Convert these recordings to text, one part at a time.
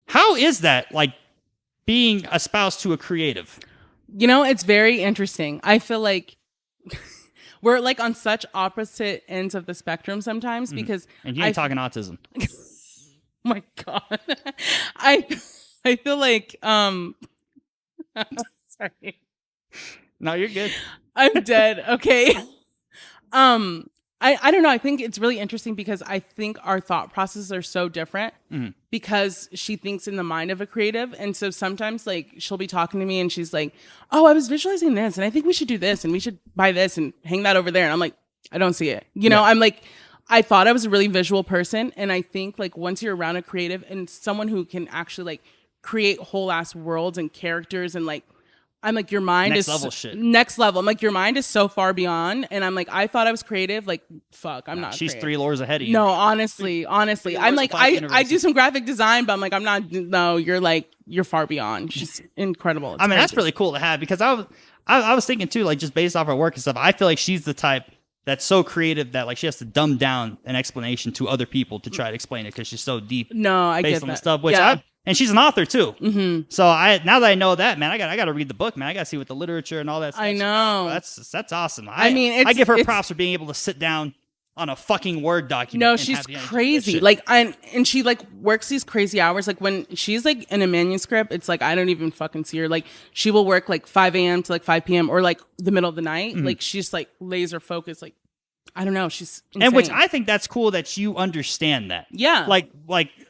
How is that, like, being a spouse to a creative? You know, it's very interesting. I feel like we're like on such opposite ends of the spectrum sometimes because And you ain't talking autism. Oh my God. I feel like sorry. No, you're good. I'm dead. Okay. I don't know. I think it's really interesting because I think our thought processes are so different because she thinks in the mind of a creative. And so sometimes like she'll be talking to me and she's like, oh, I was visualizing this and I think we should do this and we should buy this and hang that over there. And I'm like, I don't see it. You know, I'm like, I thought I was a really visual person. And I think like once you're around a creative and someone who can actually like create whole ass worlds and characters and like, I'm like, your mind Next is level shit. Next level. I'm like, your mind is so far beyond. And I'm like, I thought I was creative. Like, fuck, I'm not. She's creative. 3 lores ahead of you. No, honestly. I'm like, I do some graphic design, but I'm like, I'm not. No, you're far beyond. She's incredible. It's I mean, crazy. that's really cool to have because I was thinking too, like just based off her work and stuff, I feel like she's the type that's so creative that like she has to dumb down an explanation to other people to try to explain it because she's so deep. No, I based get on that. the stuff, which yeah. and she's an author too. Mm-hmm. So now that I know that, man, I got to read the book, man. I got to see what the literature and all that stuff. I know. That's awesome. I mean, I give her props for being able to sit down on a fucking Word document. No, she's crazy. Like, and she like works these crazy hours. Like when she's like in a manuscript, it's like I don't even fucking see her. Like she will work like 5 a.m. to like 5 p.m. or like the middle of the night. Mm-hmm. Like she's like laser focused. Like I don't know. She's insane. And which I think that's cool that you understand that. Yeah. Like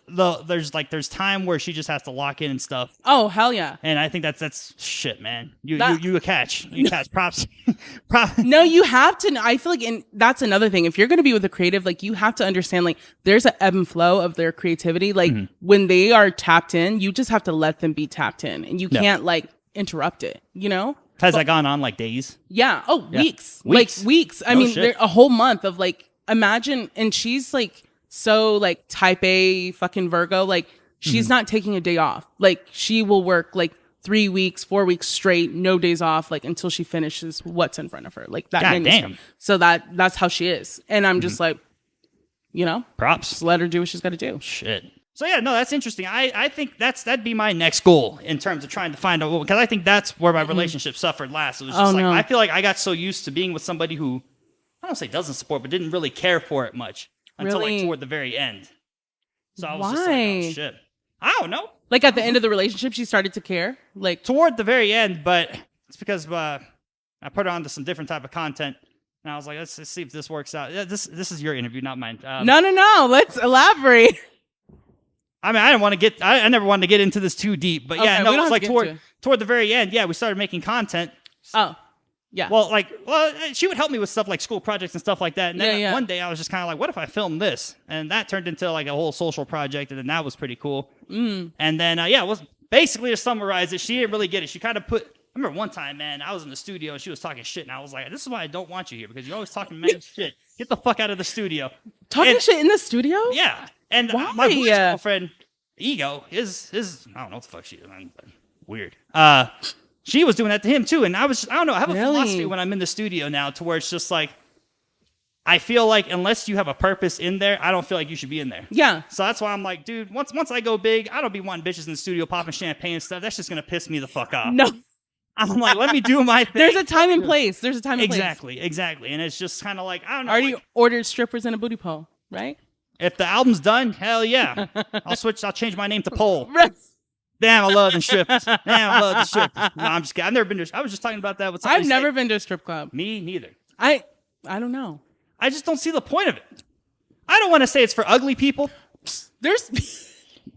there's time where she just has to lock in and stuff. Oh hell yeah. And I think that's shit, man. You catch props. No, you have to. I feel like, and that's another thing. If you're going to be with a creative, like you have to understand, like there's an ebb and flow of their creativity. Like when they are tapped in, you just have to let them be tapped in, and you can't like interrupt it. You know. Has that gone on like days? Yeah. Oh, yeah. weeks. Like weeks. I mean, a whole month of like, imagine, and she's like so like type A fucking Virgo. Like she's not taking a day off. Like she will work like 3 weeks, 4 weeks straight, no days off, like until she finishes what's in front of her. Like that. God damn. So that's how she is. And I'm just like, you know, props. Just let her do what she's got to do. Shit. So yeah, no, that's interesting. I think that'd be my next goal in terms of trying to find out, because I think that's where my relationship suffered last. It was just I feel like I got so used to being with somebody who I don't say doesn't support, but didn't really care for it much until like toward the very end. So I was just like, oh shit, I don't know. Like at the end of the relationship, she started to care. Like toward the very end, but it's because I put her onto some different type of content. And I was like, let's see if this works out. This is your interview, not mine. No. Let's elaborate. I mean, I never wanted to get into this too deep, but yeah, no, it was like toward the very end. Yeah, we started making content. Oh, yeah. Well, she would help me with stuff like school projects and stuff like that. And then one day I was just kind of like, what if I filmed this? And that turned into like a whole social project, and then that was pretty cool. And then, it was basically to summarize it. She didn't really get it. She kind of I remember one time, man, I was in the studio and she was talking shit, and I was like, this is why I don't want you here, because you're always talking mad shit. Get the fuck out of the studio. Talking shit in the studio? Yeah. And my boy's girlfriend, Ego, is I don't know what the fuck she is, man, but weird. She was doing that to him too, and I don't know, I have a philosophy when I'm in the studio now to where it's just like, I feel like unless you have a purpose in there, I don't feel like you should be in there. Yeah. So that's why I'm like, dude, once I go big, I don't be wanting bitches in the studio popping champagne and stuff. That's just gonna piss me the fuck off. No. I'm like, let me do my thing. There's a time and place. Exactly. And it's just kind of like, I don't know. Already ordered strippers and a booty pole, right? If the album's done, hell yeah. I'll change my name to Pole. Damn, I love the strippers. No, I'm just kidding. I've never been to. I was just talking about that with somebody. I've never been to a strip club. Me neither. I don't know. I just don't see the point of it. I don't want to say it's for ugly people.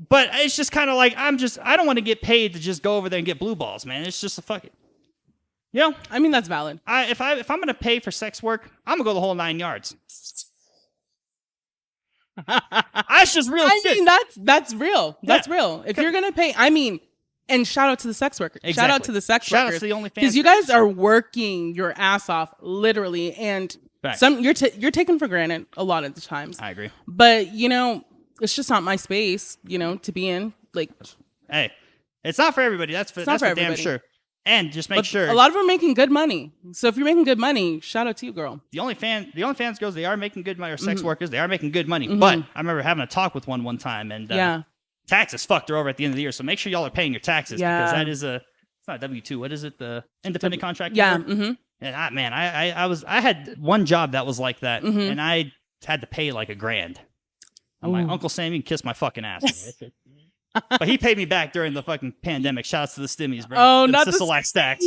But it's just kind of like, I don't want to get paid to just go over there and get blue balls, man. It's just a fuck it. You know? I mean, that's valid. If I'm going to pay for sex work, I'm going to go the whole 9 yards. That's just real shit. I mean, that's real. That's real. If you're going to pay, I mean, and shout out to the sex workers. Exactly. Shout out to the sex workers. Shout out to the OnlyFans. Because you guys are working your ass off, literally. And you're taken for granted a lot of the times. I agree. But, you know, it's just not my space, you know, to be in. Like, hey, it's not for everybody. That's for damn sure. And just make sure. A lot of them are making good money. So if you're making good money, shout out to you, girl. The OnlyFans girls, they are making good money, or sex workers, they are making good money. But I remember having a talk with one time, and taxes fucked her over at the end of the year. So make sure y'all are paying your taxes because that is it's not W-2. What is it? The independent contractor? Yeah. Mm-hmm. And I had one job that was like that, and I had to pay like $1,000. And my Uncle Sam, you can kiss my fucking ass. But he paid me back during the fucking pandemic. Shouts to the stimmies, bro. Oh, not the Select stacks.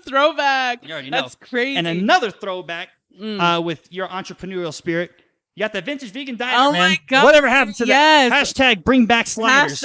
throwback. You already know. That's crazy. And another throwback with your entrepreneurial spirit. You got that vintage vegan diner, man. My God. Whatever happened to that? Hashtag bring back sliders.